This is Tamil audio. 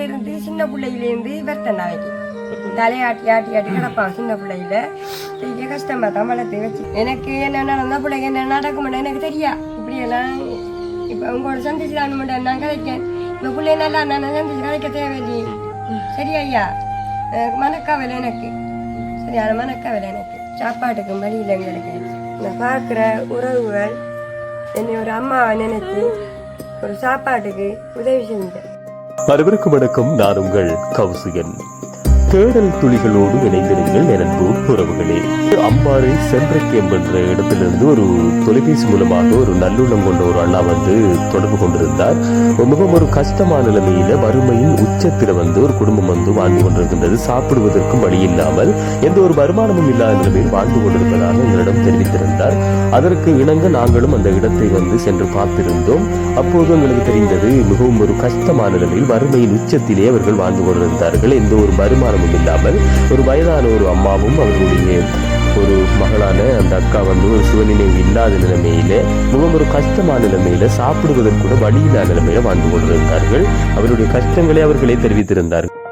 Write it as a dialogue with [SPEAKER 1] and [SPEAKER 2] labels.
[SPEAKER 1] இருந்து சின்ன பிள்ளையிலேருந்து வெத்தனா வைக்க தலையாட்டி ஆட்டி ஆட்டி கிடப்பான் சின்ன பிள்ளையில பெரிய கஷ்டமா தான் வளர்த்து வச்சு எனக்கு என்ன நடந்தா பிள்ளைங்க என்ன நடக்க மாட்டேன் எனக்கு தெரியா இப்படியெல்லாம் இப்போ உங்களோட சந்திச்சு தான் மாட்டேன் நான் கதைக்கேன் இப்போ பிள்ளைய நல்லா நான் சந்திச்சு கதைக்க தேவையில்லையே சரி ஐயா மனக்கவலை எனக்கு சரியான மனக்கவலை எனக்கு சாப்பாட்டுக்கு வழியில் எங்களுக்கு நான் பார்க்குற உறவுகள் என்னை ஒரு அம்மாவை நினைத்து ஒரு சாப்பாட்டுக்கு உதவி செஞ்சேன்.
[SPEAKER 2] அனைவருக்கும் வணக்கம். நான் உங்கள் கௌசிகன். தேடல் துளிகளோடு இணைந்திருங்கள் நண்பு உறவுகளே. அம்பாறை சென்ட்ரக்கேம்ப் என்ற இடத்திலிருந்து ஒரு தொலைபேசி மூலமாக ஒரு நல்லுள்ளம் கொண்ட ஒரு அண்ணா தொடர்பு கொண்டிருந்தார். மிகவும் ஒரு கஷ்டமான நிலைமையில வறுமையின் உச்சத்தில் ஒரு குடும்பம் வாழ்ந்து கொண்டிருக்கின்றது. சாப்பிடுவதற்கும் வழி இல்லாமல் எந்த ஒரு வருமானமும் இல்லாத நிலைமையில் வாழ்ந்து கொண்டிருப்பதாக எங்களிடம் தெரிவித்திருந்தார். அதற்கு இணங்க நாங்களும் அந்த இடத்தை சென்று பார்த்திருந்தோம். அப்போது எங்களுக்கு தெரிந்தது மிகவும் ஒரு கஷ்டமான நிலைமையில் வறுமையின் உச்சத்திலே அவர்கள் வாழ்ந்து கொண்டிருந்தார்கள். எந்த ஒரு வருமானமும் இல்லாமல் ஒரு வயதான ஒரு அம்மாவும் அவர்களுடைய ஒரு மகளான அந்த அக்கா ஒரு சுயநினைவு இல்லாத நிலைமையில மிகவும் ஒரு கஷ்டமான நிலைமையில சாப்பிடுவதற்கு கூட வழி இல்லாத நிலைமையில வாழ்ந்து கொண்டிருந்தார்கள். அவருடைய கஷ்டங்களை அவர்களே தெரிவித்திருந்தார்கள்.